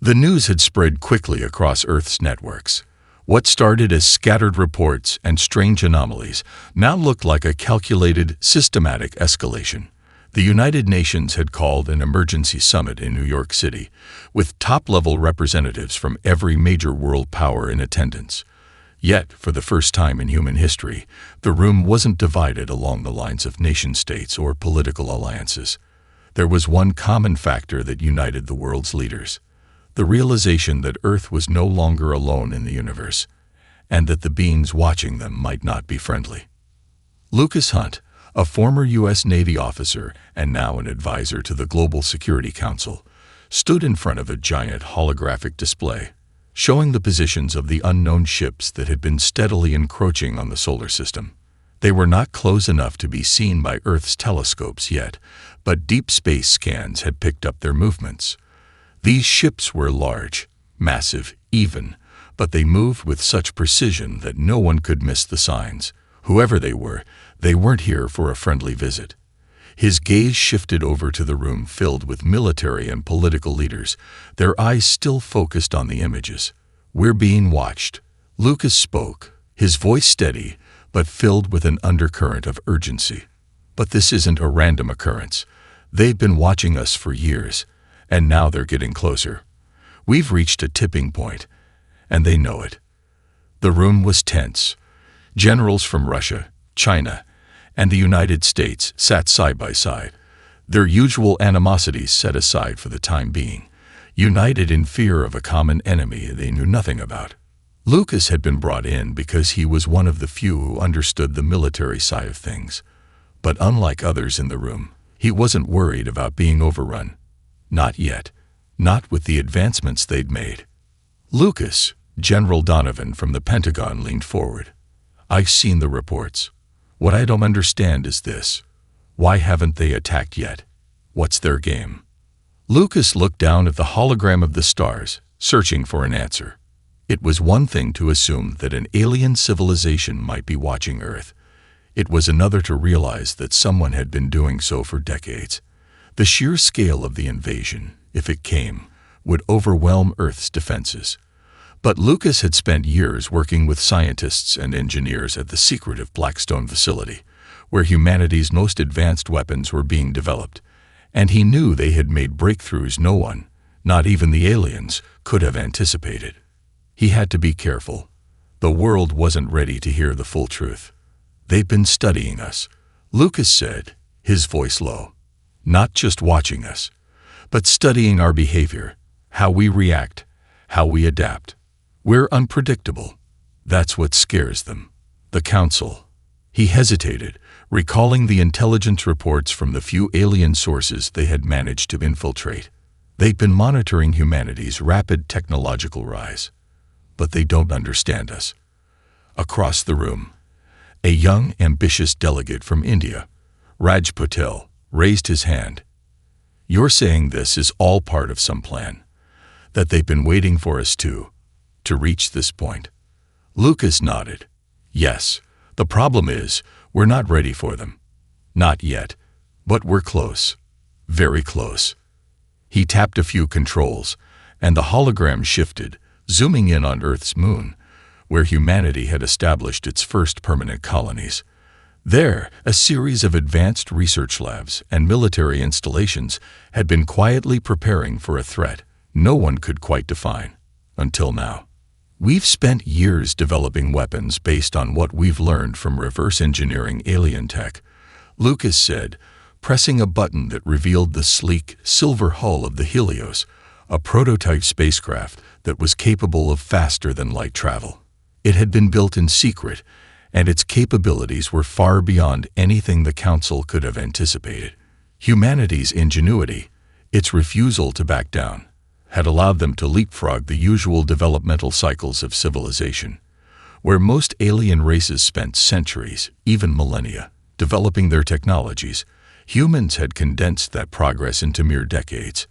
The news had spread quickly across Earth's networks. What started as scattered reports and strange anomalies now looked like a calculated, systematic escalation. The United Nations had called an emergency summit in New York City, with top-level representatives from every major world power in attendance. Yet, for the first time in human history, the room wasn't divided along the lines of nation-states or political alliances. There was one common factor that united the world's leaders: the realization that Earth was no longer alone in the universe, and that the beings watching them might not be friendly. Lucas Hunt, a former U.S. Navy officer and now an advisor to the Global Security Council, stood in front of a giant holographic display, showing the positions of the unknown ships that had been steadily encroaching on the solar system. They were not close enough to be seen by Earth's telescopes yet, but deep space scans had picked up their movements. These ships were large, massive, even, but they moved with such precision that no one could miss the signs. Whoever they weren't here for a friendly visit. His gaze shifted over to the room filled with military and political leaders, their eyes still focused on the images. "We're being watched," Lucas spoke, his voice steady, but filled with an undercurrent of urgency. "But this isn't a random occurrence. They've been watching us for years, and now they're getting closer. We've reached a tipping point, and they know it." The room was tense. Generals from Russia, China, and the United States sat side by side, their usual animosities set aside for the time being, united in fear of a common enemy they knew nothing about. Lucas had been brought in because he was one of the few who understood the military side of things. But unlike others in the room, he wasn't worried about being overrun. Not yet. Not with the advancements they'd made. "Lucas," General Donovan from the Pentagon leaned forward. "I've seen the reports. What I don't understand is this. Why haven't they attacked yet? What's their game?" Lucas looked down at the hologram of the stars, searching for an answer. It was one thing to assume that an alien civilization might be watching Earth. It was another to realize that someone had been doing so for decades. The sheer scale of the invasion, if it came, would overwhelm Earth's defenses. But Lucas had spent years working with scientists and engineers at the secretive Blackstone facility, where humanity's most advanced weapons were being developed, and he knew they had made breakthroughs no one, not even the aliens, could have anticipated. He had to be careful. The world wasn't ready to hear the full truth. "They've been studying us," Lucas said, his voice low. "Not just watching us, but studying our behavior, how we react, how we adapt. We're unpredictable. That's what scares them." The Council. He hesitated, recalling the intelligence reports from the few alien sources they had managed to infiltrate. They've been monitoring humanity's rapid technological rise. But they don't understand us. Across the room, a young, ambitious delegate from India, Raj Patel, raised his hand. "You're saying this is all part of some plan, that they've been waiting for us to reach this point?" Lucas nodded. "Yes, the problem is, we're not ready for them. Not yet, but we're close. Very close." He tapped a few controls, and the hologram shifted, zooming in on Earth's moon, where humanity had established its first permanent colonies. There, a series of advanced research labs and military installations had been quietly preparing for a threat no one could quite define, until now. "We've spent years developing weapons based on what we've learned from reverse engineering alien tech," Lucas said, pressing a button that revealed the sleek, silver hull of the Helios, a prototype spacecraft that was capable of faster-than-light travel. It had been built in secret, and its capabilities were far beyond anything the Council could have anticipated. Humanity's ingenuity, its refusal to back down, had allowed them to leapfrog the usual developmental cycles of civilization. Where most alien races spent centuries, even millennia, developing their technologies, humans had condensed that progress into mere decades.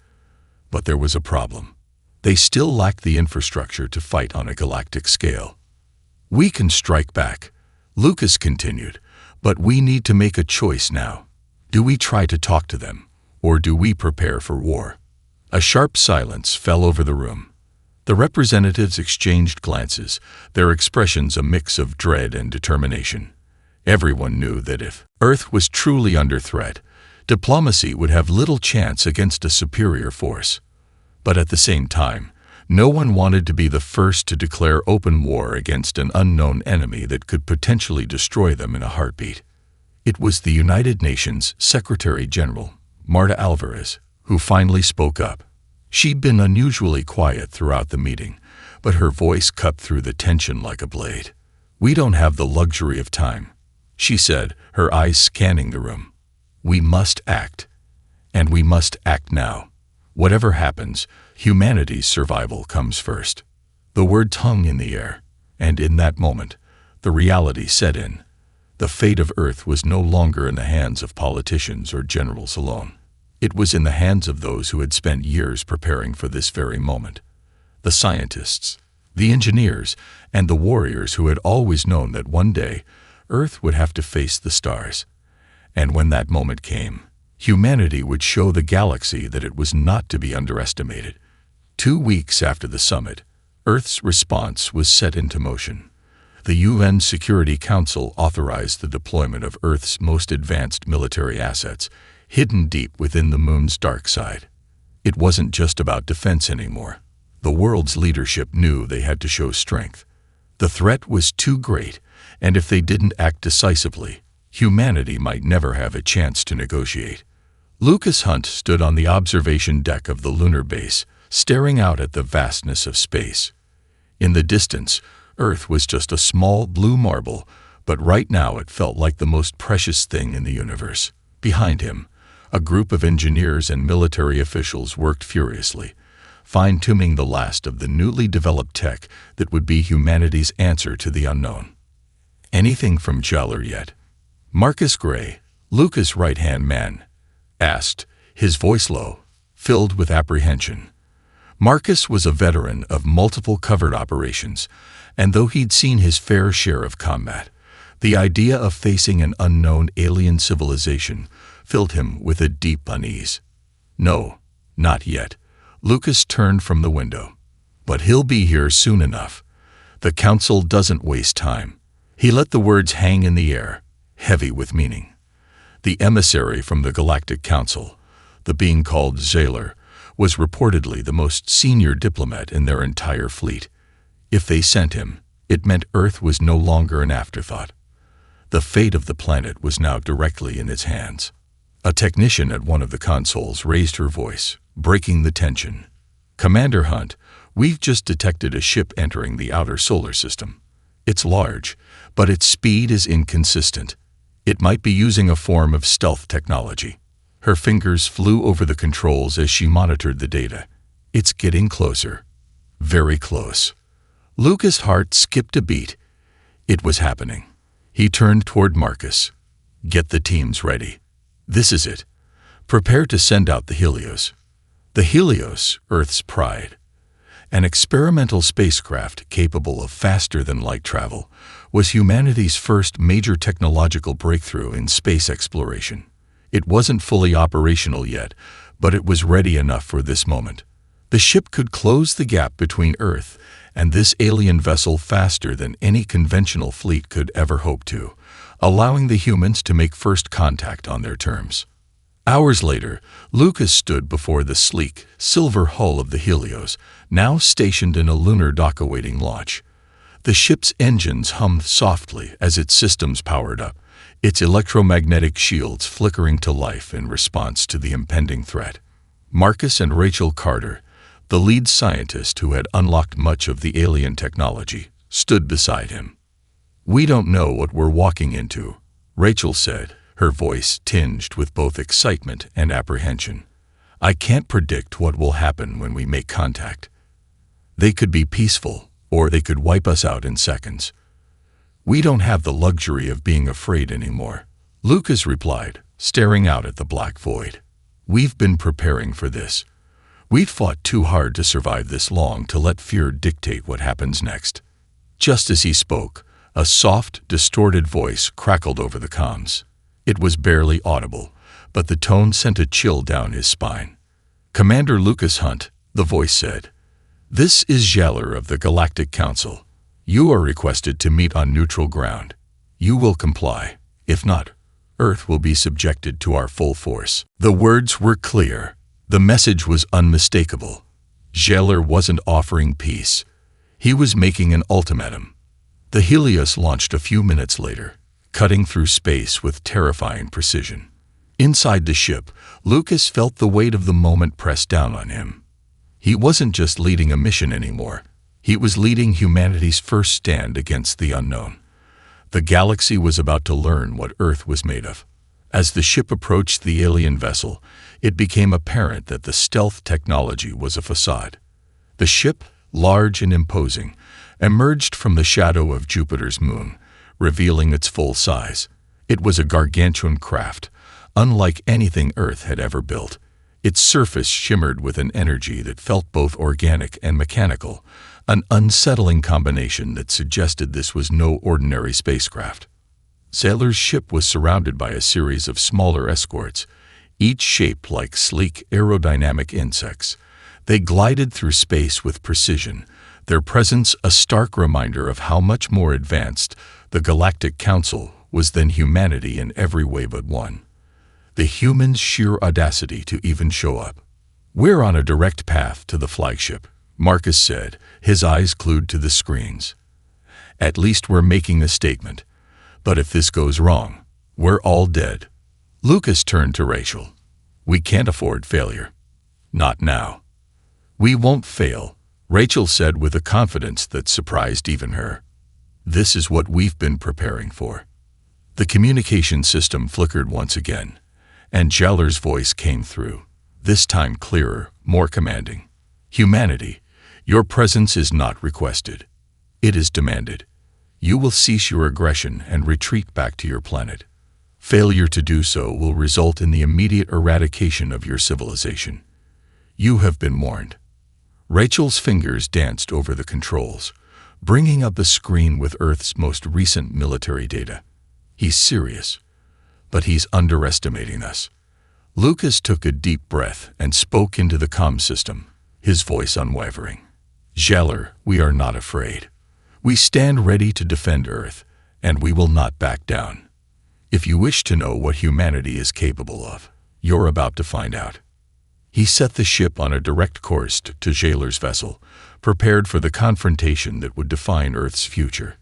But there was a problem. They still lacked the infrastructure to fight on a galactic scale. "We can strike back," Lucas continued, "but we need to make a choice now. Do we try to talk to them, or do we prepare for war?" A sharp silence fell over the room. The representatives exchanged glances, their expressions a mix of dread and determination. Everyone knew that if Earth was truly under threat, diplomacy would have little chance against a superior force. But at the same time, no one wanted to be the first to declare open war against an unknown enemy that could potentially destroy them in a heartbeat. It was the United Nations Secretary General, Marta Alvarez, who finally spoke up. She'd been unusually quiet throughout the meeting, but her voice cut through the tension like a blade. "We don't have the luxury of time," she said, her eyes scanning the room. "We must act. And we must act now. Whatever happens, humanity's survival comes first." The word hung in the air, and in that moment, the reality set in. The fate of Earth was no longer in the hands of politicians or generals alone. It was in the hands of those who had spent years preparing for this very moment. The scientists, the engineers, and the warriors who had always known that one day Earth would have to face the stars. And when that moment came, humanity would show the galaxy that it was not to be underestimated. 2 weeks after the summit, Earth's response was set into motion. The UN Security Council authorized the deployment of Earth's most advanced military assets, hidden deep within the moon's dark side. It wasn't just about defense anymore. The world's leadership knew they had to show strength. The threat was too great, and if they didn't act decisively, humanity might never have a chance to negotiate. Lucas Hunt stood on the observation deck of the lunar base, staring out at the vastness of space. In the distance, Earth was just a small blue marble, but right now it felt like the most precious thing in the universe. Behind him, a group of engineers and military officials worked furiously, fine-tuning the last of the newly developed tech that would be humanity's answer to the unknown. "Anything from Jeller yet?" Marcus Gray, Lucas' right-hand man, asked, his voice low, filled with apprehension. Marcus was a veteran of multiple covert operations, and though he'd seen his fair share of combat, the idea of facing an unknown alien civilization filled him with a deep unease. "No, not yet." Lucas turned from the window. "But he'll be here soon enough. The council doesn't waste time." He let the words hang in the air, heavy with meaning. The emissary from the Galactic Council, the being called Zayler, was reportedly the most senior diplomat in their entire fleet. If they sent him, it meant Earth was no longer an afterthought. The fate of the planet was now directly in its hands. A technician at one of the consoles raised her voice, breaking the tension. "Commander Hunt, we've just detected a ship entering the outer solar system. It's large, but its speed is inconsistent. It might be using a form of stealth technology." Her fingers flew over the controls as she monitored the data. "It's getting closer. Very close." Lucas' heart skipped a beat. It was happening. He turned toward Marcus. "Get the teams ready. This is it. Prepare to send out the Helios." The Helios, Earth's pride, an experimental spacecraft capable of faster-than-light travel, was humanity's first major technological breakthrough in space exploration. It wasn't fully operational yet, but it was ready enough for this moment. The ship could close the gap between Earth and this alien vessel faster than any conventional fleet could ever hope to, allowing the humans to make first contact on their terms. Hours later, Lucas stood before the sleek, silver hull of the Helios, now stationed in a lunar dock awaiting launch. The ship's engines hummed softly as its systems powered up, its electromagnetic shields flickering to life in response to the impending threat. Marcus and Rachel Carter, the lead scientist who had unlocked much of the alien technology, stood beside him. "We don't know what we're walking into," Rachel said, her voice tinged with both excitement and apprehension. "I can't predict what will happen when we make contact. They could be peaceful, or they could wipe us out in seconds. We don't have the luxury of being afraid anymore," Lucas replied, staring out at the black void. "We've been preparing for this. We've fought too hard to survive this long to let fear dictate what happens next." Just as he spoke, a soft, distorted voice crackled over the comms. It was barely audible, but the tone sent a chill down his spine. "Commander Lucas Hunt," the voice said. "This is Jalur of the Galactic Council. You are requested to meet on neutral ground. You will comply. If not, Earth will be subjected to our full force." The words were clear. The message was unmistakable. Jalur wasn't offering peace. He was making an ultimatum. The Helios launched a few minutes later, cutting through space with terrifying precision. Inside the ship, Lucas felt the weight of the moment press down on him. He wasn't just leading a mission anymore. He was leading humanity's first stand against the unknown. The galaxy was about to learn what Earth was made of. As the ship approached the alien vessel, it became apparent that the stealth technology was a facade. The ship, large and imposing, emerged from the shadow of Jupiter's moon, revealing its full size. It was a gargantuan craft, unlike anything Earth had ever built. Its surface shimmered with an energy that felt both organic and mechanical, an unsettling combination that suggested this was no ordinary spacecraft. Jalur's ship was surrounded by a series of smaller escorts, each shaped like sleek aerodynamic insects. They glided through space with precision, their presence a stark reminder of how much more advanced the Galactic Council was than humanity in every way but one. The humans' sheer audacity to even show up. "We're on a direct path to the flagship," Marcus said, his eyes glued to the screens. "At least we're making a statement. But if this goes wrong, we're all dead." Lucas turned to Rachel. "We can't afford failure. Not now." "We won't fail," Rachel said with a confidence that surprised even her. "This is what we've been preparing for." The communication system flickered once again, and Jalur's voice came through, this time clearer, more commanding. "Humanity, your presence is not requested. It is demanded. You will cease your aggression and retreat back to your planet. Failure to do so will result in the immediate eradication of your civilization. You have been warned." Rachel's fingers danced over the controls, bringing up a screen with Earth's most recent military data. "He's serious, but he's underestimating us." Lucas took a deep breath and spoke into the comm system, his voice unwavering. "Jalur, we are not afraid. We stand ready to defend Earth, and we will not back down. If you wish to know what humanity is capable of, you're about to find out." He set the ship on a direct course to Jalur's vessel, prepared for the confrontation that would define Earth's future.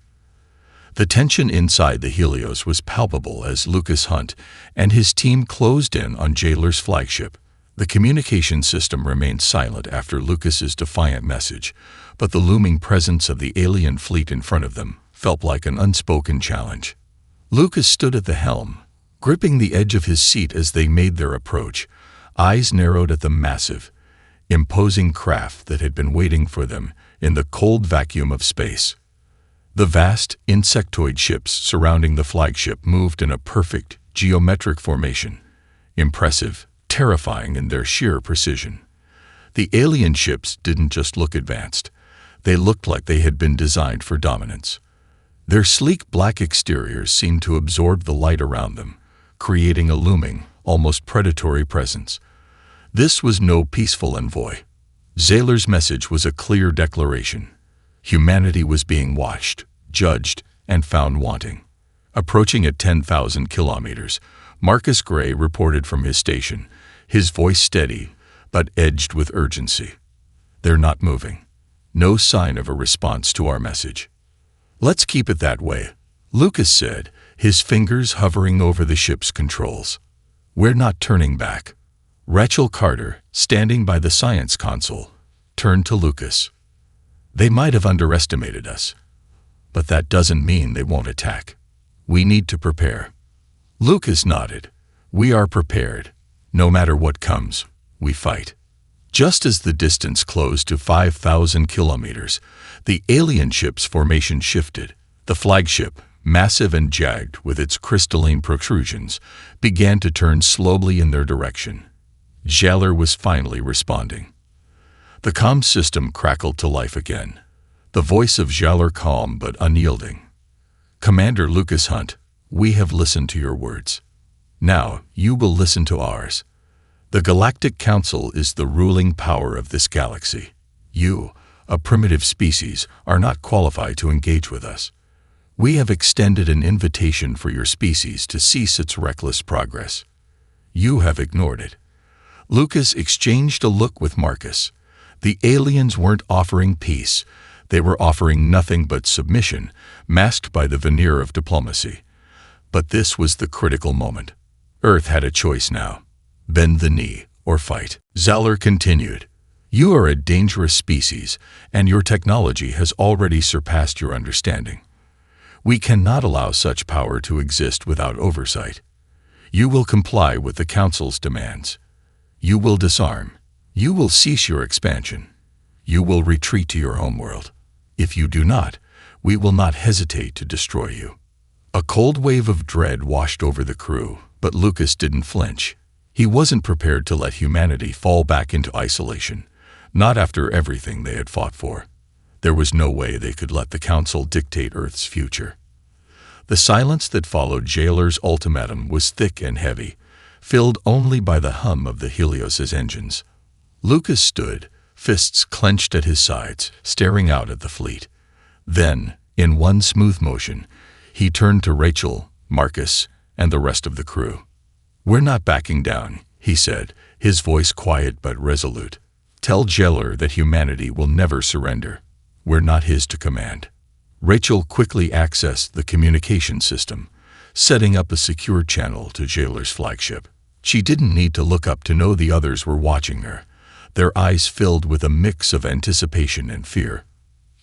The tension inside the Helios was palpable as Lucas Hunt and his team closed in on Jalur's flagship. The communication system remained silent after Lucas's defiant message, but the looming presence of the alien fleet in front of them felt like an unspoken challenge. Lucas stood at the helm, gripping the edge of his seat as they made their approach, eyes narrowed at the massive, imposing craft that had been waiting for them in the cold vacuum of space. The vast, insectoid ships surrounding the flagship moved in a perfect, geometric formation, impressive, terrifying in their sheer precision. The alien ships didn't just look advanced. They looked like they had been designed for dominance. Their sleek black exteriors seemed to absorb the light around them, creating a looming, almost predatory presence. This was no peaceful envoy. Jalur's message was a clear declaration. Humanity was being watched, judged, and found wanting. Approaching at 10,000 kilometers, Marcus Gray reported from his station, his voice steady but edged with urgency. "They're not moving. No sign of a response to our message." "Let's keep it that way," Lucas said, his fingers hovering over the ship's controls. "We're not turning back." Rachel Carter, standing by the science console, turned to Lucas. "They might have underestimated us, but that doesn't mean they won't attack. We need to prepare." Lucas nodded. "We are prepared. No matter what comes, we fight." Just as the distance closed to 5,000 kilometers, the alien ship's formation shifted. The flagship, massive and jagged with its crystalline protrusions, began to turn slowly in their direction. Jalur was finally responding. The comm system crackled to life again, the voice of Jalur calm but unyielding. "Commander Lucas Hunt, we have listened to your words. Now you will listen to ours. The Galactic Council is the ruling power of this galaxy. You, a primitive species, are not qualified to engage with us. We have extended an invitation for your species to cease its reckless progress. You have ignored it. Lucas exchanged a look with Marcus. The aliens weren't offering peace. They were offering nothing but submission, masked by the veneer of diplomacy. But this was the critical moment. Earth had a choice now. Bend the knee or fight. Zeller continued. You are a dangerous species, and your technology has already surpassed your understanding. We cannot allow such power to exist without oversight. You will comply with the Council's demands. You will disarm. You will cease your expansion. You will retreat to your homeworld. If you do not, we will not hesitate to destroy you. A cold wave of dread washed over the crew, but Lucas didn't flinch. He wasn't prepared to let humanity fall back into isolation, not after everything they had fought for. There was no way they could let the Council dictate Earth's future. The silence that followed Jailer's ultimatum was thick and heavy, filled only by the hum of the Helios's engines. Lucas stood, fists clenched at his sides, staring out at the fleet. Then, in one smooth motion, he turned to Rachel, Marcus, and the rest of the crew. We're not backing down, he said, his voice quiet but resolute. Tell Jailer that humanity will never surrender. We're not his to command. Rachel quickly accessed the communication system, setting up a secure channel to Jailer's flagship. She didn't need to look up to know the others were watching her, their eyes filled with a mix of anticipation and fear.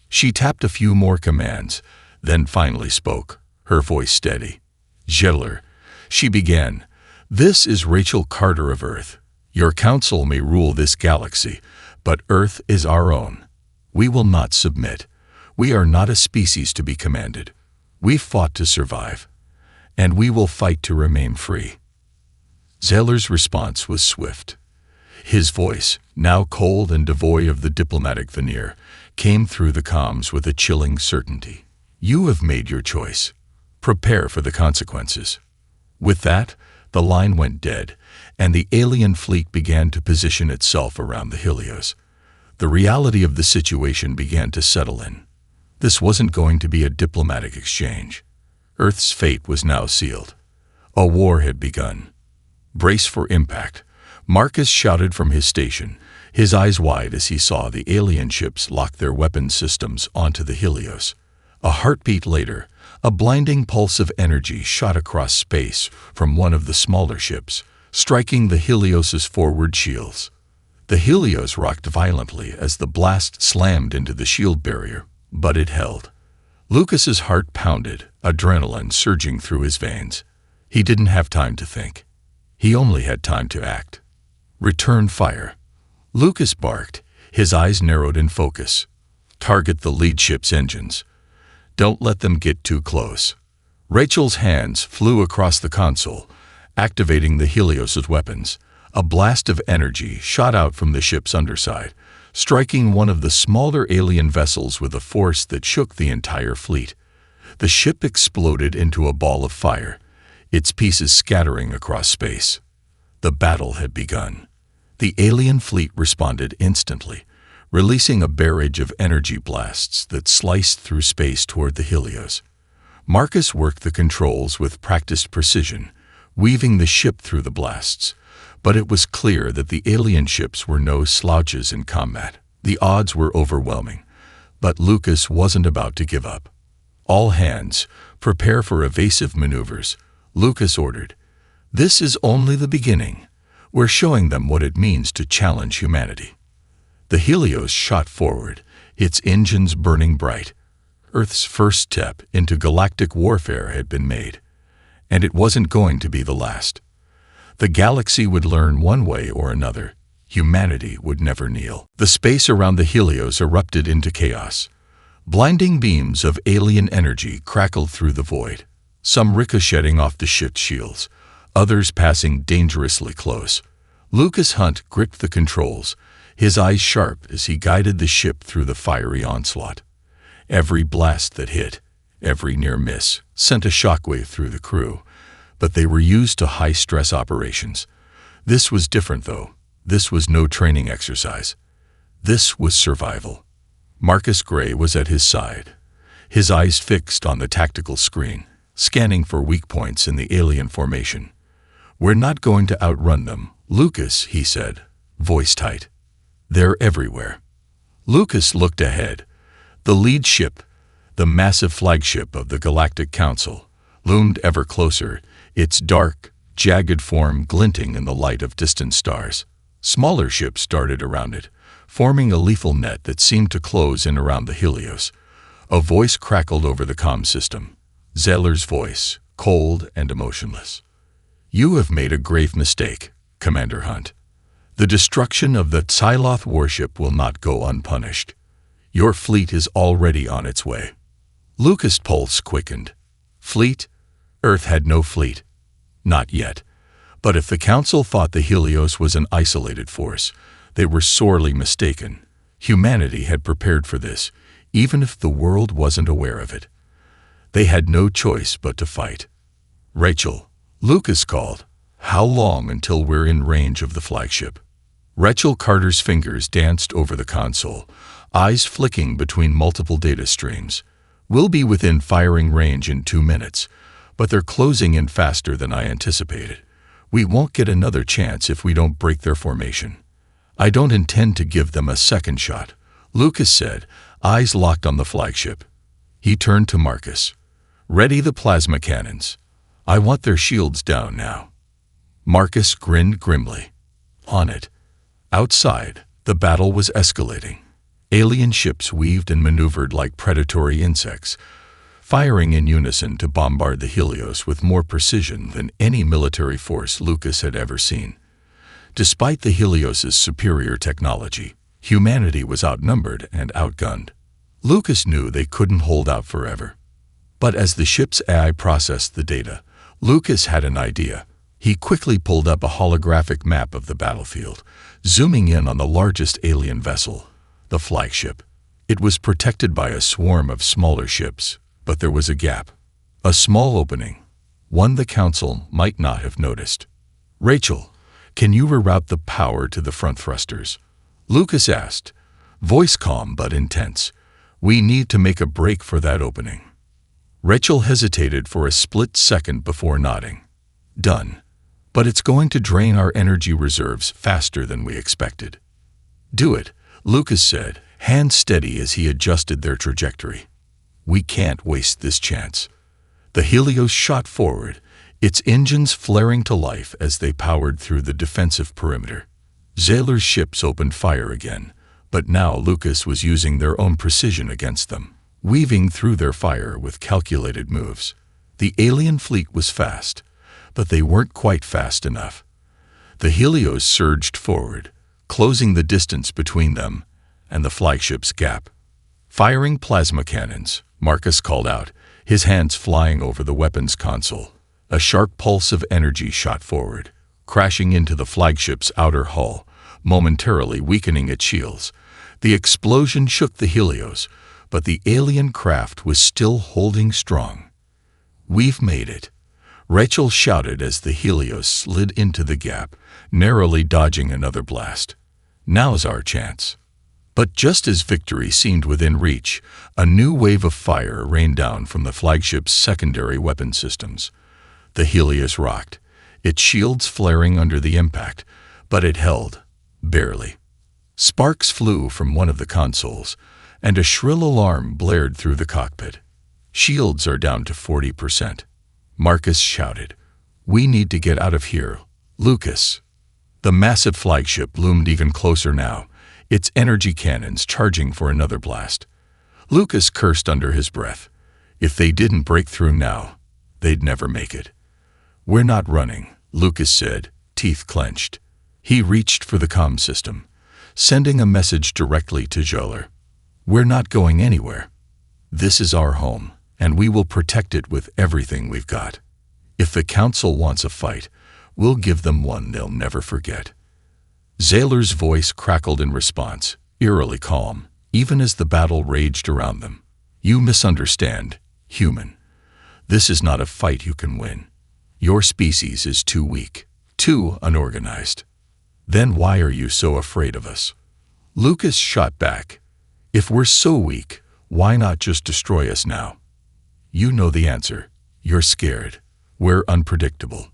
She tapped a few more commands, then finally spoke, her voice steady. Jailer, she began, this is Rachel Carter of Earth. Your council may rule this galaxy, but Earth is our own. We will not submit. We are not a species to be commanded. We fought to survive, and we will fight to remain free. Zeller's response was swift. His voice, now cold and devoid of the diplomatic veneer, came through the comms with a chilling certainty. You have made your choice. Prepare for the consequences. With that, the line went dead, and the alien fleet began to position itself around the Helios. The reality of the situation began to settle in. This wasn't going to be a diplomatic exchange. Earth's fate was now sealed. A war had begun. Brace for impact. Marcus shouted from his station, his eyes wide as he saw the alien ships lock their weapons systems onto the Helios. A heartbeat later, a blinding pulse of energy shot across space from one of the smaller ships, striking the Helios's forward shields. The Helios rocked violently as the blast slammed into the shield barrier, but it held. Lucas's heart pounded, adrenaline surging through his veins. He didn't have time to think. He only had time to act. Return fire. Lucas barked, his eyes narrowed in focus. Target the lead ship's engines. Don't let them get too close. Rachel's hands flew across the console, activating the Helios's weapons. A blast of energy shot out from the ship's underside, striking one of the smaller alien vessels with a force that shook the entire fleet. The ship exploded into a ball of fire, its pieces scattering across space. The battle had begun. The alien fleet responded instantly, releasing a barrage of energy blasts that sliced through space toward the Helios. Marcus worked the controls with practiced precision, weaving the ship through the blasts. But it was clear that the alien ships were no slouches in combat. The odds were overwhelming, but Lucas wasn't about to give up. All hands, prepare for evasive maneuvers, Lucas ordered. This is only the beginning. We're showing them what it means to challenge humanity. The Helios shot forward, its engines burning bright. Earth's first step into galactic warfare had been made, and it wasn't going to be the last. The galaxy would learn one way or another. Humanity would never kneel. The space around the Helios erupted into chaos. Blinding beams of alien energy crackled through the void, some ricocheting off the ship's shields, others passing dangerously close. Lucas Hunt gripped the controls, his eyes sharp as he guided the ship through the fiery onslaught. Every blast that hit, every near miss, sent a shockwave through the crew, but they were used to high-stress operations. This was different, though. This was no training exercise. This was survival. Marcus Gray was at his side, his eyes fixed on the tactical screen, scanning for weak points in the alien formation. "We're not going to outrun them, Lucas," he said, voice tight. "They're everywhere." Lucas looked ahead. The lead ship, the massive flagship of the Galactic Council, loomed ever closer, its dark, jagged form glinting in the light of distant stars. Smaller ships darted around it, forming a lethal net that seemed to close in around the Helios. A voice crackled over the comm system. Zeller's voice, cold and emotionless. "You have made a grave mistake, Commander Hunt. The destruction of the Psyloth warship will not go unpunished. Your fleet is already on its way." Lucas' pulse quickened. Fleet? Earth had no fleet. Not yet. But if the Council thought the Helios was an isolated force, they were sorely mistaken. Humanity had prepared for this, even if the world wasn't aware of it. They had no choice but to fight. "Rachel," Lucas called. "How long until we're in range of the flagship?" Rachel Carter's fingers danced over the console, eyes flicking between multiple data streams. "We'll be within firing range in 2 minutes, but they're closing in faster than I anticipated. We won't get another chance if we don't break their formation." "I don't intend to give them a second shot," Lucas said, eyes locked on the flagship. He turned to Marcus. "Ready the plasma cannons. I want their shields down now." Marcus grinned grimly. On it. Outside, the battle was escalating. Alien ships weaved and maneuvered like predatory insects, firing in unison to bombard the Helios with more precision than any military force Lucas had ever seen. Despite the Helios's superior technology, humanity was outnumbered and outgunned. Lucas knew they couldn't hold out forever. But as the ship's AI processed the data, Lucas had an idea. He quickly pulled up a holographic map of the battlefield, zooming in on the largest alien vessel, the flagship. It was protected by a swarm of smaller ships, but there was a gap, a small opening, one the Council might not have noticed. "Rachel, can you reroute the power to the front thrusters?" Lucas asked, voice calm but intense. "We need to make a break for that opening." Rachel hesitated for a split second before nodding. "Done. But it's going to drain our energy reserves faster than we expected." "Do it," Lucas said, hands steady as he adjusted their trajectory. "We can't waste this chance." The Helios shot forward, its engines flaring to life as they powered through the defensive perimeter. Zeller's ships opened fire again, but now Lucas was using their own precision against them, weaving through their fire with calculated moves. The alien fleet was fast, but they weren't quite fast enough. The Helios surged forward, closing the distance between them and the flagship's gap. "Firing plasma cannons," Marcus called out, his hands flying over the weapons console. A sharp pulse of energy shot forward, crashing into the flagship's outer hull, momentarily weakening its shields. The explosion shook the Helios, but the alien craft was still holding strong. "We've made it," Rachel shouted as the Helios slid into the gap, narrowly dodging another blast. "Now's our chance." But just as victory seemed within reach, a new wave of fire rained down from the flagship's secondary weapon systems. The Helios rocked, its shields flaring under the impact, but it held, barely. Sparks flew from one of the consoles, and a shrill alarm blared through the cockpit. "Shields are down to 40%. Marcus shouted. "We need to get out of here, Lucas." The massive flagship loomed even closer now, its energy cannons charging for another blast. Lucas cursed under his breath. If they didn't break through now, they'd never make it. "We're not running," Lucas said, teeth clenched. He reached for the comm system, sending a message directly to Zeller. "We're not going anywhere. This is our home, and we will protect it with everything we've got. If the Council wants a fight, we'll give them one they'll never forget." Zeller's voice crackled in response, eerily calm, even as the battle raged around them. "You misunderstand, human. This is not a fight you can win. Your species is too weak. Too unorganized. Then why are you so afraid of us? Lucas shot back. If we're so weak, why not just destroy us now? You know the answer. You're scared. We're unpredictable.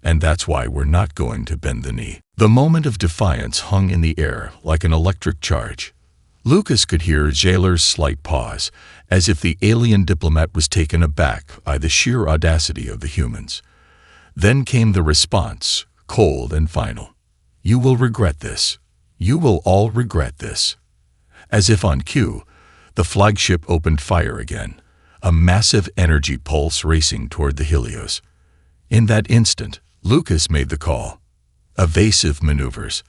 And that's why we're not going to bend the knee. The moment of defiance hung in the air like an electric charge. Lucas could hear Jailer's slight pause, as if the alien diplomat was taken aback by the sheer audacity of the humans. Then came the response, cold and final. You will regret this. You will all regret this. As if on cue, the flagship opened fire again, a massive energy pulse racing toward the Helios. In that instant, Lucas made the call. Evasive maneuvers.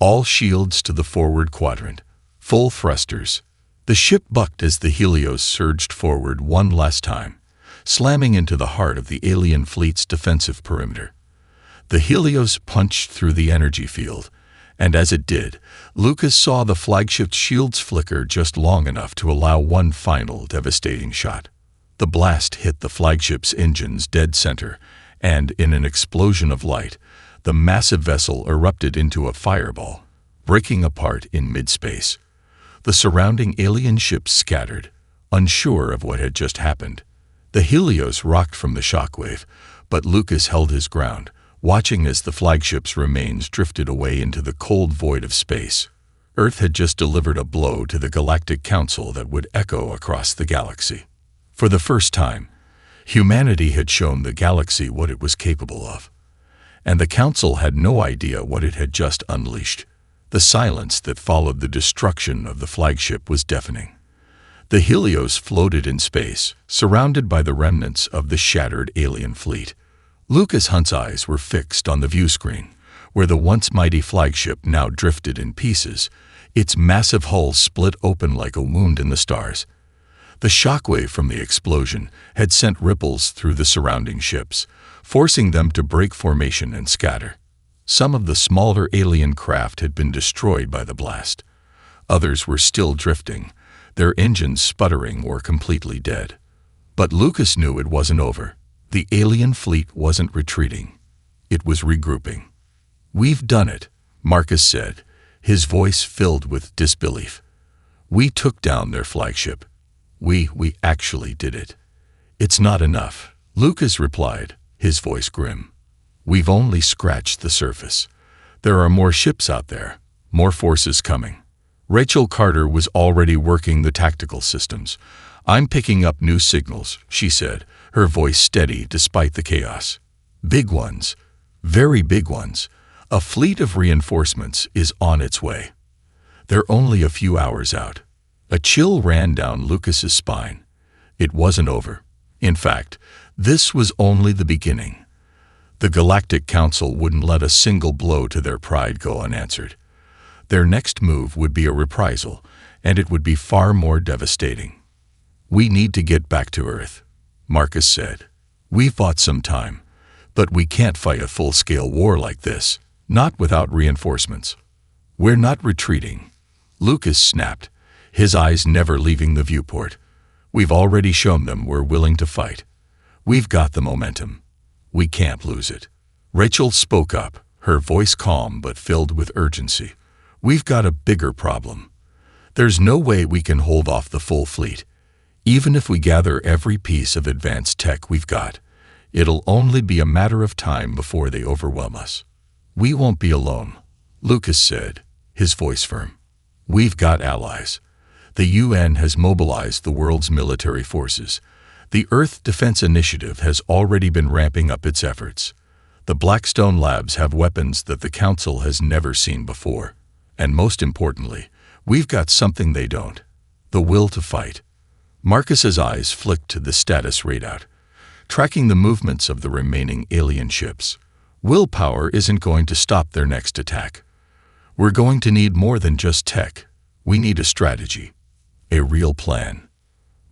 All shields to the forward quadrant. Full thrusters. The ship bucked as the Helios surged forward one last time, slamming into the heart of the alien fleet's defensive perimeter. The Helios punched through the energy field, and as it did, Lucas saw the flagship's shields flicker just long enough to allow one final devastating shot. The blast hit the flagship's engines dead center, and in an explosion of light, the massive vessel erupted into a fireball, breaking apart in mid-space. The surrounding alien ships scattered, unsure of what had just happened. The Helios rocked from the shockwave, but Lucas held his ground, watching as the flagship's remains drifted away into the cold void of space. Earth had just delivered a blow to the Galactic Council that would echo across the galaxy. For the first time, humanity had shown the galaxy what it was capable of. And the Council had no idea what it had just unleashed. The silence that followed the destruction of the flagship was deafening. The Helios floated in space, surrounded by the remnants of the shattered alien fleet. Lucas Hunt's eyes were fixed on the viewscreen, where the once mighty flagship now drifted in pieces, its massive hull split open like a wound in the stars. The shockwave from the explosion had sent ripples through the surrounding ships, forcing them to break formation and scatter. Some of the smaller alien craft had been destroyed by the blast. Others were still drifting, their engines sputtering or completely dead. But Lucas knew it wasn't over. The alien fleet wasn't retreating. It was regrouping. "We've done it," Marcus said, his voice filled with disbelief. "We took down their flagship. We actually did it." "It's not enough," Lucas replied, his voice grim. "We've only scratched the surface. There are more ships out there, more forces coming." Rachel Carter was already working the tactical systems. "I'm picking up new signals," she said, her voice steady despite the chaos. "Big ones. Very big ones. A fleet of reinforcements is on its way. They're only a few hours out." A chill ran down Lucas's spine. It wasn't over. In fact, this was only the beginning. The Galactic Council wouldn't let a single blow to their pride go unanswered. Their next move would be a reprisal, and it would be far more devastating. "We need to get back to Earth," Marcus said. "We've bought some time, but we can't fight a full-scale war like this, not without reinforcements." "We're not retreating," Lucas snapped, his eyes never leaving the viewport. "We've already shown them we're willing to fight. We've got the momentum. We can't lose it." Rachel spoke up, her voice calm but filled with urgency. "We've got a bigger problem. There's no way we can hold off the full fleet. Even if we gather every piece of advanced tech we've got, it'll only be a matter of time before they overwhelm us." "We won't be alone," Lucas said, his voice firm. "We've got allies. The UN has mobilized the world's military forces. The Earth Defense Initiative has already been ramping up its efforts. The Blackstone Labs have weapons that the Council has never seen before. And most importantly, we've got something they don't: the will to fight." Marcus's eyes flicked to the status readout, tracking the movements of the remaining alien ships. "Willpower isn't going to stop their next attack. We're going to need more than just tech. We need a strategy. A real plan."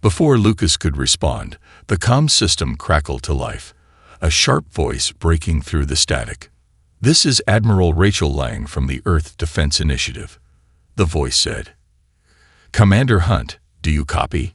Before Lucas could respond, the comm system crackled to life, a sharp voice breaking through the static. "This is Admiral Rachel Lang from the Earth Defense Initiative," the voice said. "Commander Hunt, do you copy?"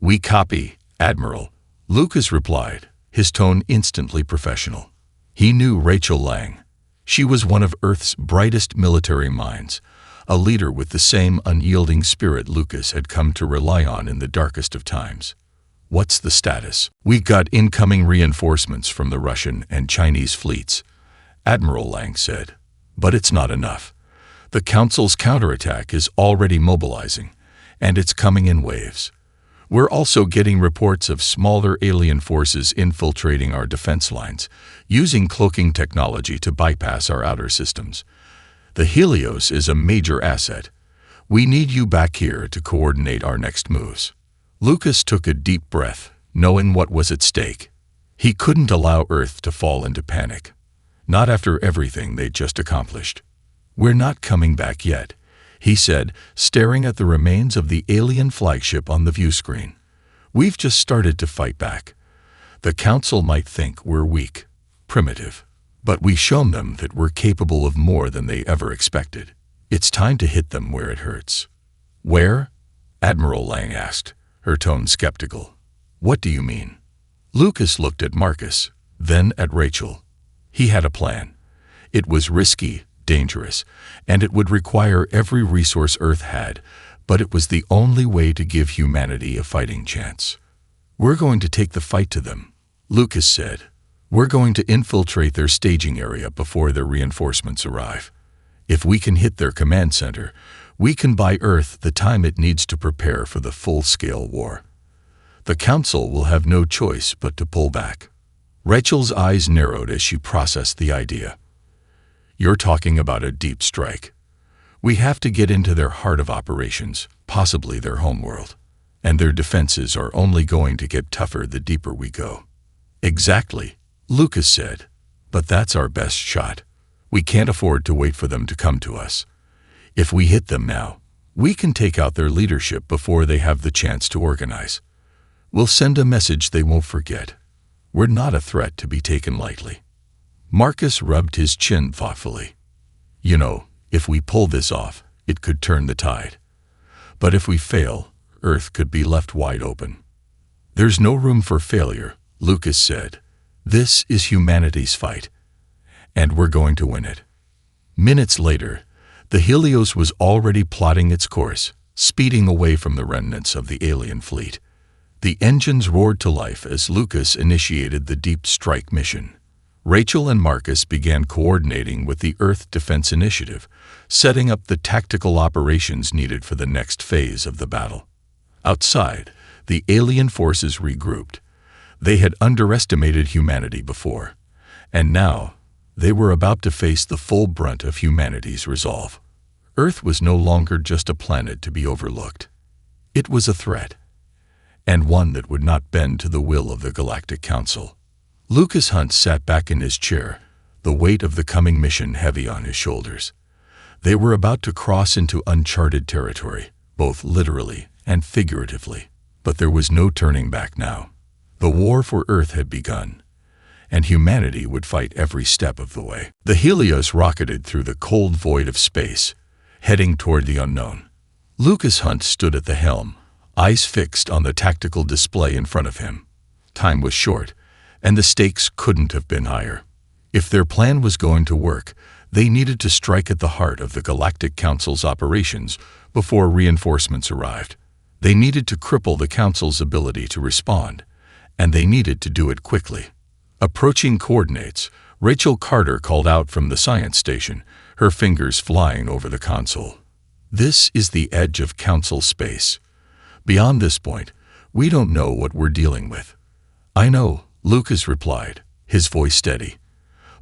"We copy, Admiral," Lucas replied, his tone instantly professional. He knew Rachel Lang, She was one of Earth's brightest military minds, a leader with the same unyielding spirit Lucas had come to rely on in the darkest of times. "What's the status?" "We got incoming reinforcements from the Russian and Chinese fleets," Admiral Lang said. "But it's not enough. The Council's counterattack is already mobilizing, and it's coming in waves. We're also getting reports of smaller alien forces infiltrating our defense lines, using cloaking technology to bypass our outer systems. The Helios is a major asset. We need you back here to coordinate our next moves." Lucas took a deep breath, knowing what was at stake. He couldn't allow Earth to fall into panic. Not after everything they'd just accomplished. "We're not coming back yet," he said, staring at the remains of the alien flagship on the view screen. "We've just started to fight back. The Council might think we're weak, primitive, but we've shown them that we're capable of more than they ever expected. It's time to hit them where it hurts." "Where?" Admiral Lang asked, her tone skeptical. "What do you mean?" Lucas looked at Marcus, then at Rachel. He had a plan. It was risky, dangerous, and it would require every resource Earth had, but it was the only way to give humanity a fighting chance. "We're going to take the fight to them," Lucas said. "We're going to infiltrate their staging area before their reinforcements arrive. If we can hit their command center, we can buy Earth the time it needs to prepare for the full-scale war. The Council will have no choice but to pull back." Rachel's eyes narrowed as she processed the idea. "You're talking about a deep strike. We have to get into their heart of operations, possibly their homeworld. And their defenses are only going to get tougher the deeper we go." "Exactly," Lucas said. "But that's our best shot. We can't afford to wait for them to come to us. If we hit them now, we can take out their leadership before they have the chance to organize. We'll send a message they won't forget. We're not a threat to be taken lightly." Marcus rubbed his chin thoughtfully. "You know, if we pull this off, it could turn the tide. But if we fail, Earth could be left wide open." "There's no room for failure," Lucas said. "This is humanity's fight, and we're going to win it." Minutes later, the Helios was already plotting its course, speeding away from the remnants of the alien fleet. The engines roared to life as Lucas initiated the deep strike mission. Rachel and Marcus began coordinating with the Earth Defense Initiative, setting up the tactical operations needed for the next phase of the battle. Outside, the alien forces regrouped. They had underestimated humanity before, and now they were about to face the full brunt of humanity's resolve. Earth was no longer just a planet to be overlooked. It was a threat, and one that would not bend to the will of the Galactic Council. Lucas Hunt sat back in his chair, the weight of the coming mission heavy on his shoulders. They were about to cross into uncharted territory, both literally and figuratively. But there was no turning back now. The war for Earth had begun, and humanity would fight every step of the way. The Helios rocketed through the cold void of space, heading toward the unknown. Lucas Hunt stood at the helm, eyes fixed on the tactical display in front of him. Time was short, and the stakes couldn't have been higher. If their plan was going to work, they needed to strike at the heart of the Galactic Council's operations before reinforcements arrived. They needed to cripple the Council's ability to respond, and they needed to do it quickly. Approaching coordinates, Rachel Carter called out from the science station, her fingers flying over the console. "This is the edge of Council space. Beyond this point, we don't know what we're dealing with." "I know," Lucas replied, his voice steady.